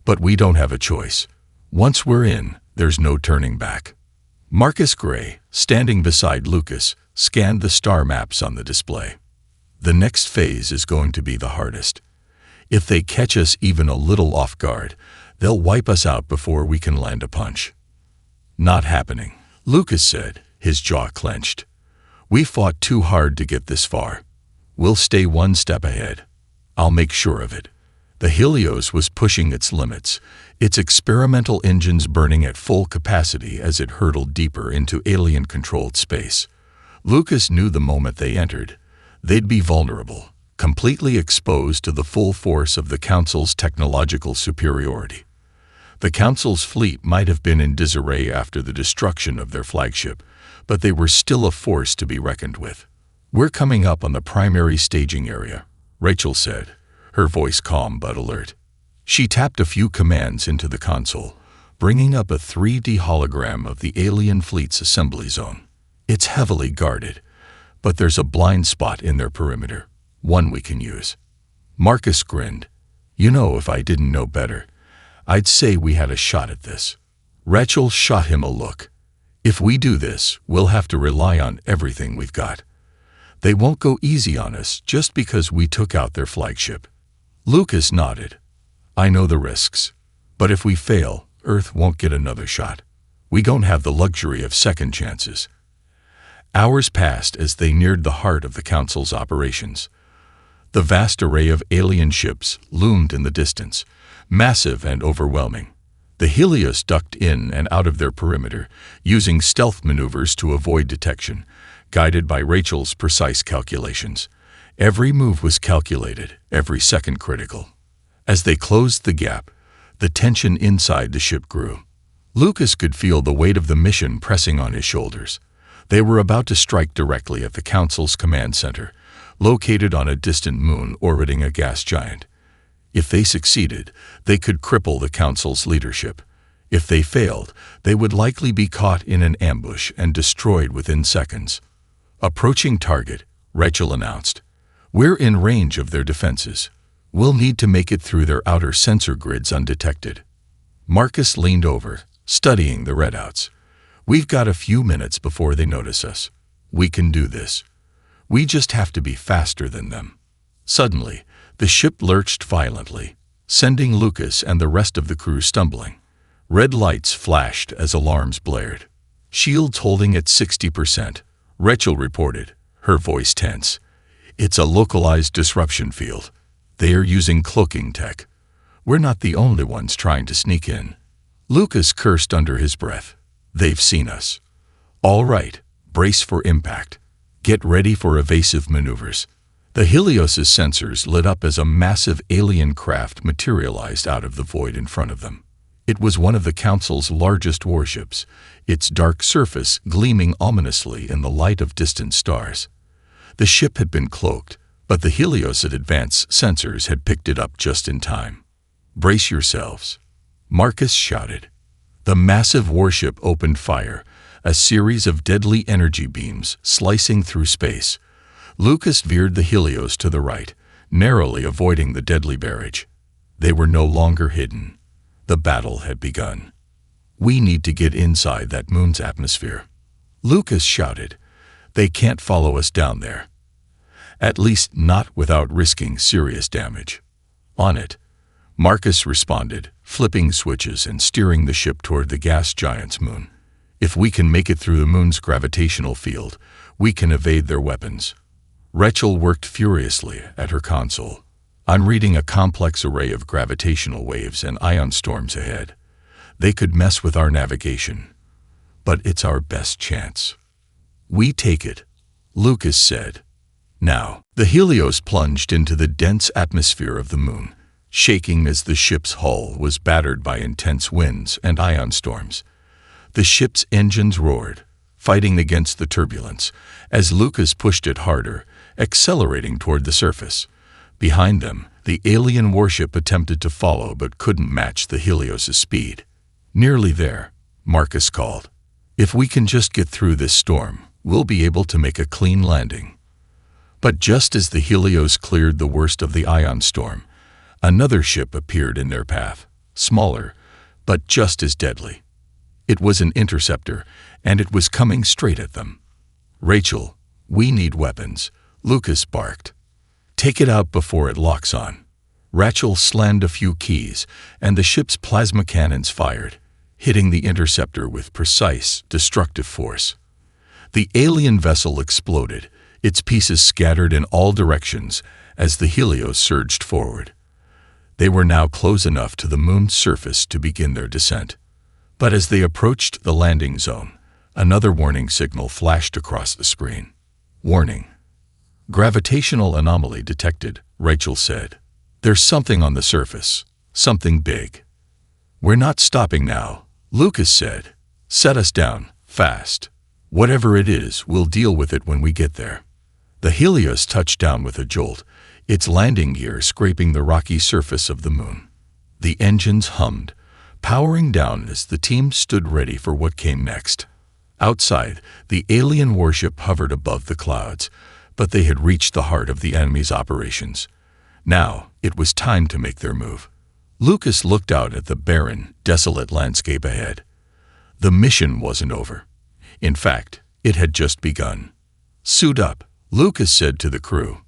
"But we don't have a choice. Once we're in, there's no turning back." Marcus Gray, standing beside Lucas, scanned the star maps on the display. "The next phase is going to be the hardest. If they catch us even a little off guard, they'll wipe us out before we can land a punch." "Not happening," Lucas said, his jaw clenched. "We fought too hard to get this far. We'll stay one step ahead. I'll make sure of it." The Helios was pushing its limits, its experimental engines burning at full capacity as it hurtled deeper into alien-controlled space. Lucas knew the moment they entered, they'd be vulnerable, completely exposed to the full force of the Council's technological superiority. The Council's fleet might have been in disarray after the destruction of their flagship, but they were still a force to be reckoned with. "We're coming up on the primary staging area," Rachel said, her voice calm but alert. She tapped a few commands into the console, bringing up a 3D hologram of the alien fleet's assembly zone. "It's heavily guarded, but there's a blind spot in their perimeter, one we can use." Marcus grinned. "You know, if I didn't know better, I'd say we had a shot at this." Rachel shot him a look. "If we do this, we'll have to rely on everything we've got. They won't go easy on us just because we took out their flagship." Lucas nodded. "I know the risks, but if we fail, Earth won't get another shot. We don't have the luxury of second chances." Hours passed as they neared the heart of the Council's operations. The vast array of alien ships loomed in the distance, massive and overwhelming. The Helios ducked in and out of their perimeter, using stealth maneuvers to avoid detection, guided by Rachel's precise calculations. Every move was calculated, every second critical. As they closed the gap, the tension inside the ship grew. Lucas could feel the weight of the mission pressing on his shoulders. They were about to strike directly at the Council's command center, located on a distant moon orbiting a gas giant. If they succeeded, they could cripple the Council's leadership. If they failed, they would likely be caught in an ambush and destroyed within seconds. "Approaching target," Rachel announced. "We're in range of their defenses. We'll need to make it through their outer sensor grids undetected." Marcus leaned over, studying the readouts. "We've got a few minutes before they notice us. We can do this. We just have to be faster than them." Suddenly, the ship lurched violently, sending Lucas and the rest of the crew stumbling. Red lights flashed as alarms blared. "Shields holding at 60%, Rachel reported, her voice tense. "It's a localized disruption field. They are using cloaking tech. We're not the only ones trying to sneak in." Lucas cursed under his breath. "They've seen us. All right, brace for impact. Get ready for evasive maneuvers." The Helios's sensors lit up as a massive alien craft materialized out of the void in front of them. It was one of the Council's largest warships, its dark surface gleaming ominously in the light of distant stars. The ship had been cloaked, but the Helios' advanced sensors had picked it up just in time. "Brace yourselves," Marcus shouted. The massive warship opened fire, a series of deadly energy beams slicing through space. Lucas veered the Helios to the right, narrowly avoiding the deadly barrage. They were no longer hidden. The battle had begun. "We need to get inside that moon's atmosphere," Lucas shouted. "They can't follow us down there. At least not without risking serious damage." "On it," Marcus responded, flipping switches and steering the ship toward the gas giant's moon. "If we can make it through the moon's gravitational field, we can evade their weapons." Rachel worked furiously at her console. "I'm reading a complex array of gravitational waves and ion storms ahead. They could mess with our navigation, but it's our best chance." "We take it," Lucas said. Now, the Helios plunged into the dense atmosphere of the moon, shaking as the ship's hull was battered by intense winds and ion storms. The ship's engines roared, fighting against the turbulence, as Lucas pushed it harder, accelerating toward the surface. Behind them, the alien warship attempted to follow but couldn't match the Helios' speed. "Nearly there," Marcus called. "If we can just get through this storm, we'll be able to make a clean landing." But just as the Helios cleared the worst of the ion storm, another ship appeared in their path, smaller, but just as deadly. It was an interceptor, and it was coming straight at them. "Rachel, we need weapons," Lucas barked. "Take it out before it locks on." Rachel slammed a few keys, and the ship's plasma cannons fired, hitting the interceptor with precise, destructive force. The alien vessel exploded, its pieces scattered in all directions as the Helios surged forward. They were now close enough to the moon's surface to begin their descent. But as they approached the landing zone, another warning signal flashed across the screen. "Warning. Gravitational anomaly detected," Rachel said. "There's something on the surface, something big." "We're not stopping now," Lucas said. "Set us down, fast. Whatever it is, we'll deal with it when we get there." The Helios touched down with a jolt, its landing gear scraping the rocky surface of the moon. The engines hummed, powering down as the team stood ready for what came next. Outside, the alien warship hovered above the clouds, but they had reached the heart of the enemy's operations. Now, it was time to make their move. Lucas looked out at the barren, desolate landscape ahead. The mission wasn't over. In fact, it had just begun. "Suit up," Lucas said to the crew.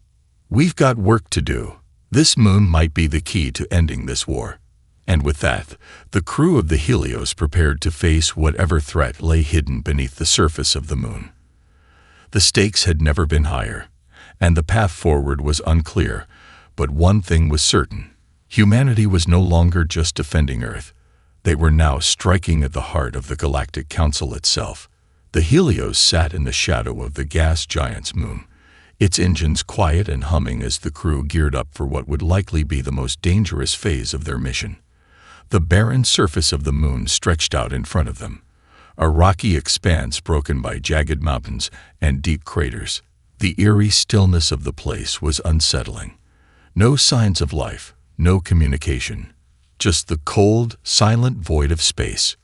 "We've got work to do. This moon might be the key to ending this war." And with that, the crew of the Helios prepared to face whatever threat lay hidden beneath the surface of the moon. The stakes had never been higher, and the path forward was unclear, but one thing was certain. Humanity was no longer just defending Earth. They were now striking at the heart of the Galactic Council itself. The Helios sat in the shadow of the gas giant's moon, its engines quiet and humming as the crew geared up for what would likely be the most dangerous phase of their mission. The barren surface of the moon stretched out in front of them, a rocky expanse broken by jagged mountains and deep craters. The eerie stillness of the place was unsettling. No signs of life, no communication, just the cold, silent void of space.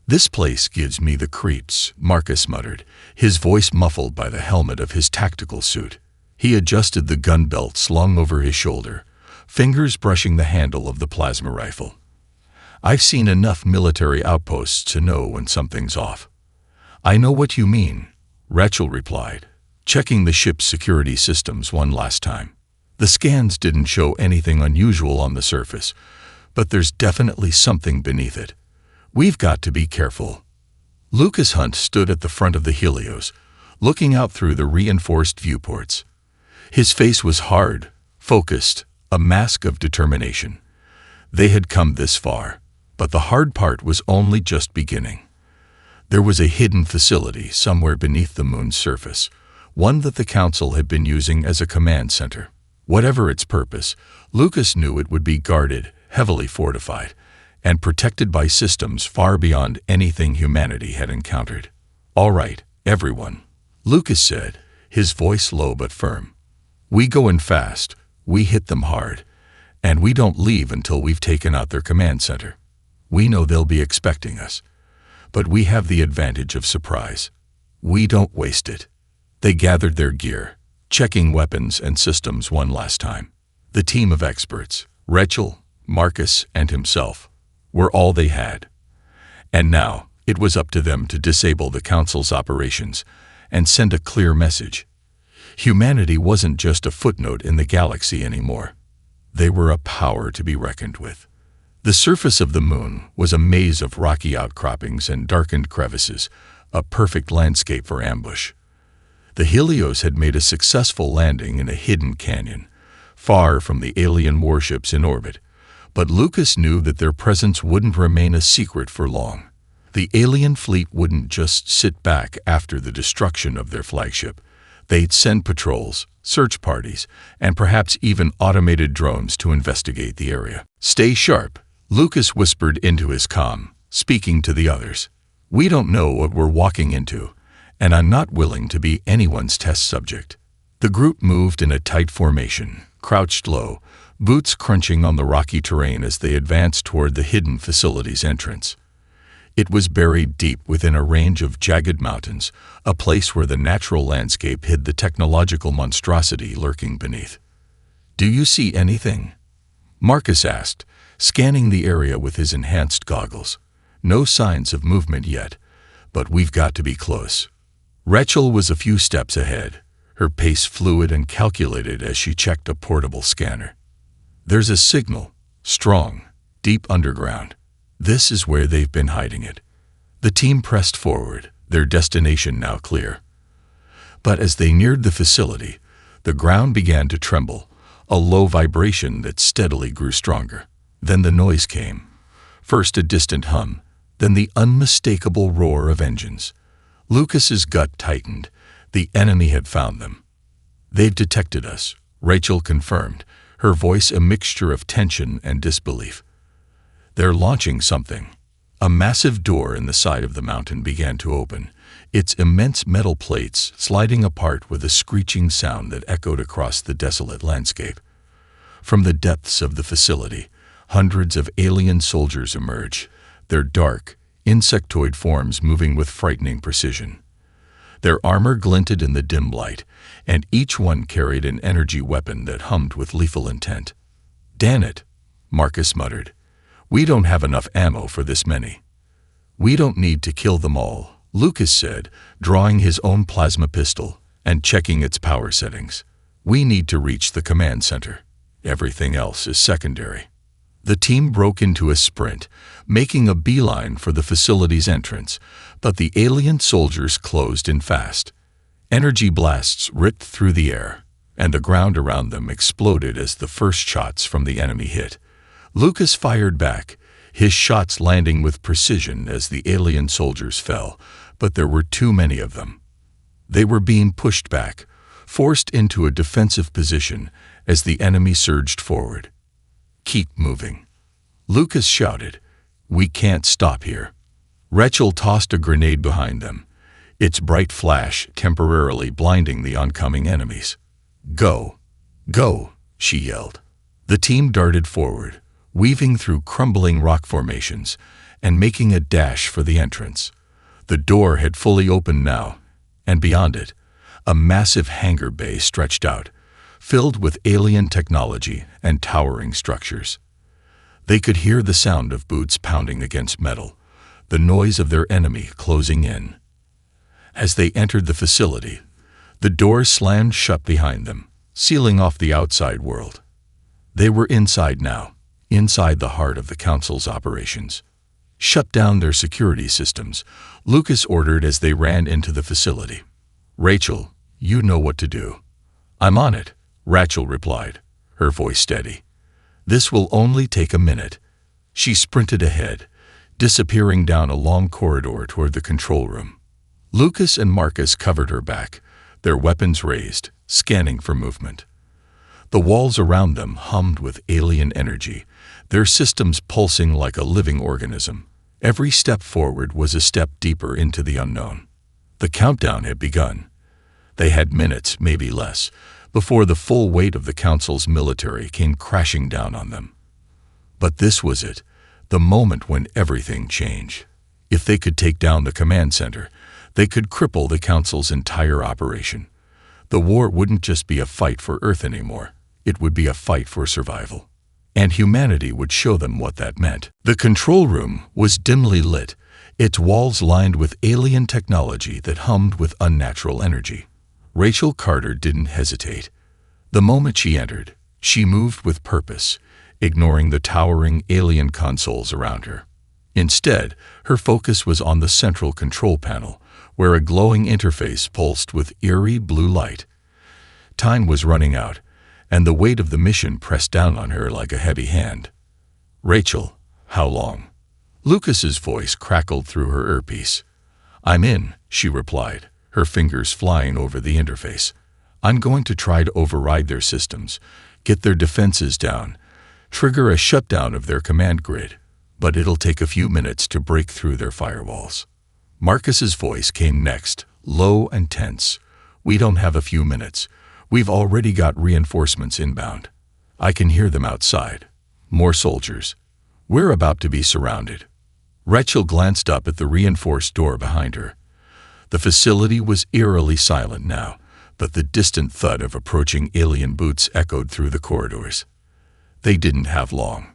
"This place gives me the creeps," Marcus muttered, his voice muffled by the helmet of his tactical suit. He adjusted the gun belt slung over his shoulder, fingers brushing the handle of the plasma rifle. "I've seen enough military outposts to know when something's off." "I know what you mean," Rachel replied, checking the ship's security systems one last time. The scans didn't show anything unusual on the surface, but there's definitely something beneath it. "We've got to be careful." Lucas Hunt stood at the front of the Helios, looking out through the reinforced viewports. His face was hard, focused, a mask of determination. They had come this far, but the hard part was only just beginning. There was a hidden facility somewhere beneath the moon's surface, one that the Council had been using as a command center. Whatever its purpose, Lucas knew it would be guarded, heavily fortified, and protected by systems far beyond anything humanity had encountered. "All right, everyone," Lucas said, his voice low but firm. "We go in fast, we hit them hard, and we don't leave until we've taken out their command center. We know they'll be expecting us, but we have the advantage of surprise. We don't waste it." They gathered their gear, checking weapons and systems one last time. The team of experts, Rachel, Marcus, and himself, were all they had. And now, it was up to them to disable the Council's operations and send a clear message. Humanity wasn't just a footnote in the galaxy anymore. They were a power to be reckoned with. The surface of the moon was a maze of rocky outcroppings and darkened crevices, a perfect landscape for ambush. The Helios had made a successful landing in a hidden canyon, far from the alien warships in orbit, but Lucas knew that their presence wouldn't remain a secret for long. The alien fleet wouldn't just sit back after the destruction of their flagship. They'd send patrols, search parties, and perhaps even automated drones to investigate the area. "Stay sharp," Lucas whispered into his comm, speaking to the others. "We don't know what we're walking into, and I'm not willing to be anyone's test subject." The group moved in a tight formation, crouched low, boots crunching on the rocky terrain as they advanced toward the hidden facility's entrance. It was buried deep within a range of jagged mountains, a place where the natural landscape hid the technological monstrosity lurking beneath. "Do you see anything?" Marcus asked, scanning the area with his enhanced goggles. "No signs of movement yet, but we've got to be close." Rachel was a few steps ahead, her pace fluid and calculated as she checked a portable scanner. "There's a signal, strong, deep underground. This is where they've been hiding it." The team pressed forward, their destination now clear. But as they neared the facility, the ground began to tremble, a low vibration that steadily grew stronger. Then the noise came. First a distant hum, then the unmistakable roar of engines. Lucas's gut tightened. The enemy had found them. "They've detected us," Rachel confirmed, her voice a mixture of tension and disbelief. They're launching something. A massive door in the side of the mountain began to open, its immense metal plates sliding apart with a screeching sound that echoed across the desolate landscape. From the depths of the facility, hundreds of alien soldiers emerged, their dark, insectoid forms moving with frightening precision. Their armor glinted in the dim light, and each one carried an energy weapon that hummed with lethal intent. "Damn it," Marcus muttered. "We don't have enough ammo for this many." "We don't need to kill them all," Lucas said, drawing his own plasma pistol and checking its power settings. "We need to reach the command center. Everything else is secondary." The team broke into a sprint, making a beeline for the facility's entrance, but the alien soldiers closed in fast. Energy blasts ripped through the air, and the ground around them exploded as the first shots from the enemy hit. Lucas fired back, his shots landing with precision as the alien soldiers fell, but there were too many of them. They were being pushed back, forced into a defensive position as the enemy surged forward. "Keep moving," Lucas shouted. "We can't stop here." Rachel tossed a grenade behind them, its bright flash temporarily blinding the oncoming enemies. "Go! Go!" she yelled. The team darted forward, weaving through crumbling rock formations and making a dash for the entrance. The door had fully opened now, and beyond it, a massive hangar bay stretched out, filled with alien technology and towering structures. They could hear the sound of boots pounding against metal, the noise of their enemy closing in. As they entered the facility, the doors slammed shut behind them, sealing off the outside world. They were inside now, inside the heart of the Council's operations. "Shut down their security systems," Lucas ordered as they ran into the facility. "Rachel, you know what to do." "I'm on it," Rachel replied, her voice steady. "This will only take a minute." She sprinted ahead, disappearing down a long corridor toward the control room. Lucas and Marcus covered her back, their weapons raised, scanning for movement. The walls around them hummed with alien energy, their systems pulsing like a living organism. Every step forward was a step deeper into the unknown. The countdown had begun. They had minutes, maybe less, before the full weight of the Council's military came crashing down on them. But this was it, the moment when everything changed. If they could take down the command center, they could cripple the Council's entire operation. The war wouldn't just be a fight for Earth anymore, it would be a fight for survival. And humanity would show them what that meant. The control room was dimly lit, its walls lined with alien technology that hummed with unnatural energy. Rachel Carter didn't hesitate. The moment she entered, she moved with purpose, ignoring the towering alien consoles around her. Instead, her focus was on the central control panel, where a glowing interface pulsed with eerie blue light. Time was running out, and the weight of the mission pressed down on her like a heavy hand. "Rachel, how long?" Lucas's voice crackled through her earpiece. "I'm in," she replied, her fingers flying over the interface. "I'm going to try to override their systems, get their defenses down, trigger a shutdown of their command grid, but it'll take a few minutes to break through their firewalls." Marcus's voice came next, low and tense. "We don't have a few minutes. We've already got reinforcements inbound. I can hear them outside. More soldiers. We're about to be surrounded." Rachel glanced up at the reinforced door behind her. The facility was eerily silent now, but the distant thud of approaching alien boots echoed through the corridors. They didn't have long.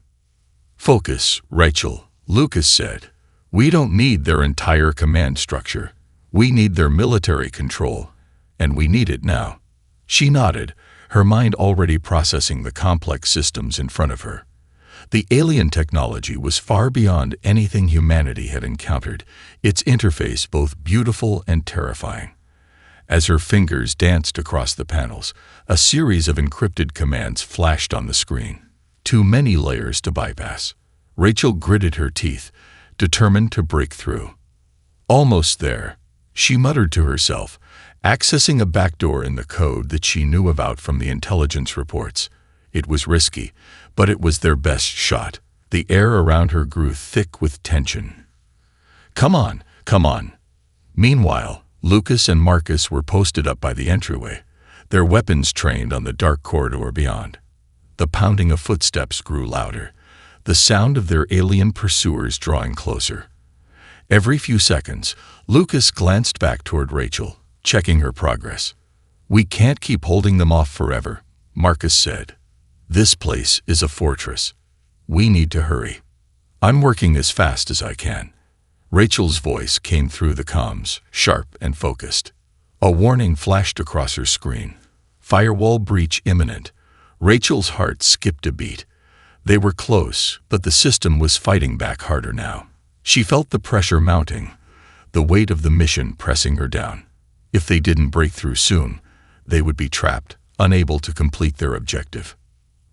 "Focus, Rachel," Lucas said. "We don't need their entire command structure. We need their military control, and we need it now." She nodded, her mind already processing the complex systems in front of her. The alien technology was far beyond anything humanity had encountered, its interface both beautiful and terrifying. As her fingers danced across the panels, a series of encrypted commands flashed on the screen. Too many layers to bypass. Rachel gritted her teeth, determined to break through. "Almost there," she muttered to herself, accessing a backdoor in the code that she knew about from the intelligence reports. It was risky, but it was their best shot. The air around her grew thick with tension. "Come on, come on." Meanwhile, Lucas and Marcus were posted up by the entryway, their weapons trained on the dark corridor beyond. The pounding of footsteps grew louder, the sound of their alien pursuers drawing closer. Every few seconds, Lucas glanced back toward Rachel, checking her progress. "We can't keep holding them off forever," Marcus said. "This place is a fortress. We need to hurry." "I'm working as fast as I can." Rachel's voice came through the comms, sharp and focused. A warning flashed across her screen. Firewall breach imminent. Rachel's heart skipped a beat. They were close, but the system was fighting back harder now. She felt the pressure mounting, the weight of the mission pressing her down. If they didn't break through soon, they would be trapped, unable to complete their objective.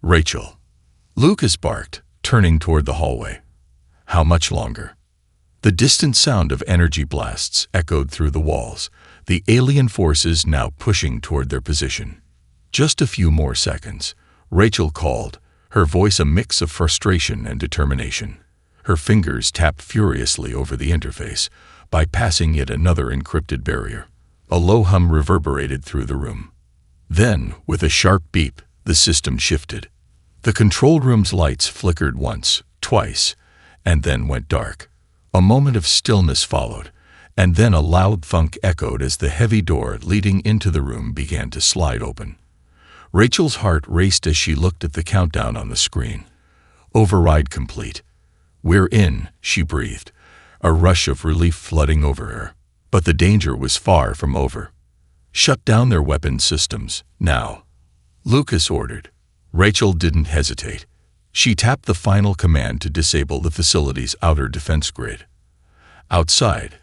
"Rachel." Lucas barked, turning toward the hallway. "How much longer?" The distant sound of energy blasts echoed through the walls, the alien forces now pushing toward their position. "Just a few more seconds," Rachel called, her voice a mix of frustration and determination. Her fingers tapped furiously over the interface, bypassing yet another encrypted barrier. A low hum reverberated through the room. Then, with a sharp beep, the system shifted. The control room's lights flickered once, twice, and then went dark. A moment of stillness followed, and then a loud thunk echoed as the heavy door leading into the room began to slide open. Rachel's heart raced as she looked at the countdown on the screen. "Override complete." "We're in," she breathed, a rush of relief flooding over her. But the danger was far from over. "Shut down their weapon systems, now," Lucas ordered. Rachel didn't hesitate. She tapped the final command to disable the facility's outer defense grid. Outside,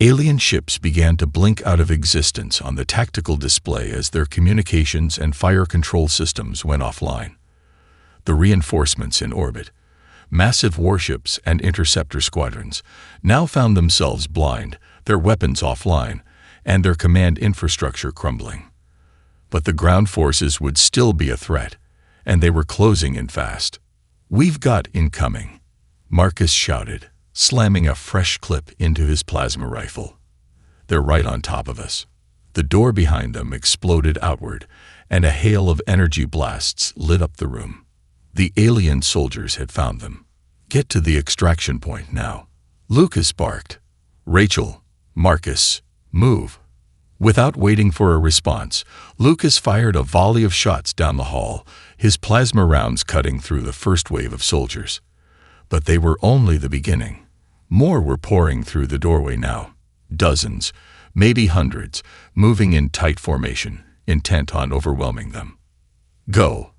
alien ships began to blink out of existence on the tactical display as their communications and fire control systems went offline. The reinforcements in orbit, massive warships and interceptor squadrons, now found themselves blind, their weapons offline, and their command infrastructure crumbling. But the ground forces would still be a threat, and they were closing in fast. "We've got incoming," Marcus shouted, slamming a fresh clip into his plasma rifle. "They're right on top of us." The door behind them exploded outward, and a hail of energy blasts lit up the room. The alien soldiers had found them. "Get to the extraction point now," Lucas barked. "Rachel, Marcus, move." Without waiting for a response, Lucas fired a volley of shots down the hall, his plasma rounds cutting through the first wave of soldiers. But they were only the beginning. More were pouring through the doorway now. Dozens, maybe hundreds, moving in tight formation, intent on overwhelming them. "Go!"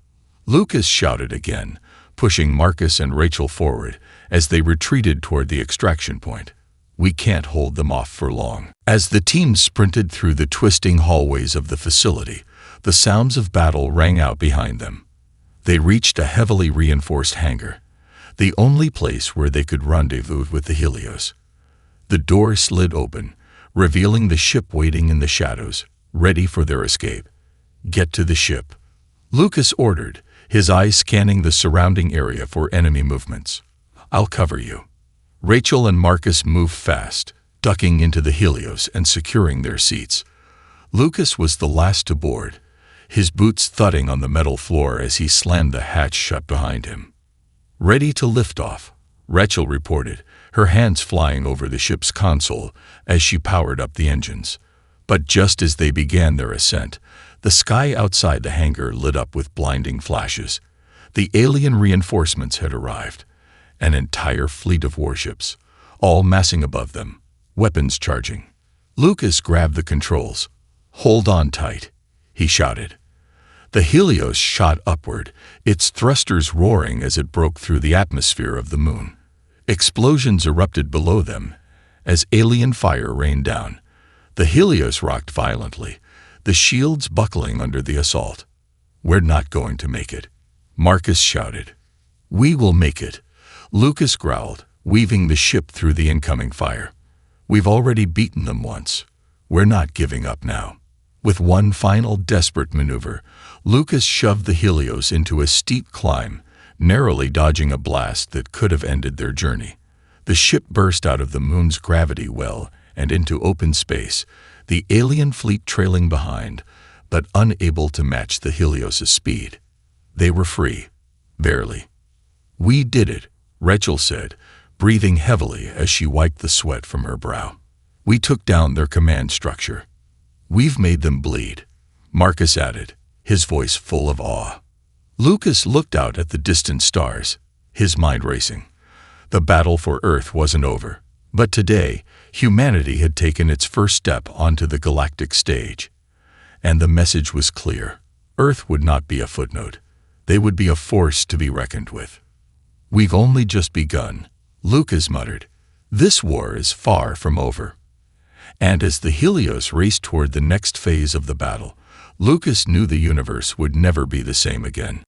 Lucas shouted again, pushing Marcus and Rachel forward as they retreated toward the extraction point. "We can't hold them off for long." As the team sprinted through the twisting hallways of the facility, the sounds of battle rang out behind them. They reached a heavily reinforced hangar, the only place where they could rendezvous with the Helios. The door slid open, revealing the ship waiting in the shadows, ready for their escape. "Get to the ship," Lucas ordered, his eyes scanning the surrounding area for enemy movements. "I'll cover you." Rachel and Marcus moved fast, ducking into the Helios and securing their seats. Lucas was the last to board, his boots thudding on the metal floor as he slammed the hatch shut behind him. "Ready to lift off," Rachel reported, her hands flying over the ship's console as she powered up the engines. But just as they began their ascent, the sky outside the hangar lit up with blinding flashes. The alien reinforcements had arrived. An entire fleet of warships, all massing above them, weapons charging. Lucas grabbed the controls. "Hold on tight," he shouted. The Helios shot upward, its thrusters roaring as it broke through the atmosphere of the moon. Explosions erupted below them as alien fire rained down. The Helios rocked violently, the shields buckling under the assault. "We're not going to make it," Marcus shouted. "We will make it," Lucas growled, weaving the ship through the incoming fire. "We've already beaten them once. We're not giving up now." With one final desperate maneuver, Lucas shoved the Helios into a steep climb, narrowly dodging a blast that could have ended their journey. The ship burst out of the moon's gravity well and into open space, the alien fleet trailing behind, but unable to match the Helios' speed. They were free. Barely. "We did it," Rachel said, breathing heavily as she wiped the sweat from her brow. "We took down their command structure." "We've made them bleed," Marcus added, his voice full of awe. Lucas looked out at the distant stars, his mind racing. The battle for Earth wasn't over, but today, humanity had taken its first step onto the galactic stage. And the message was clear. Earth would not be a footnote. They would be a force to be reckoned with. "We've only just begun," Lucas muttered. "This war is far from over." And as the Helios raced toward the next phase of the battle, Lucas knew the universe would never be the same again.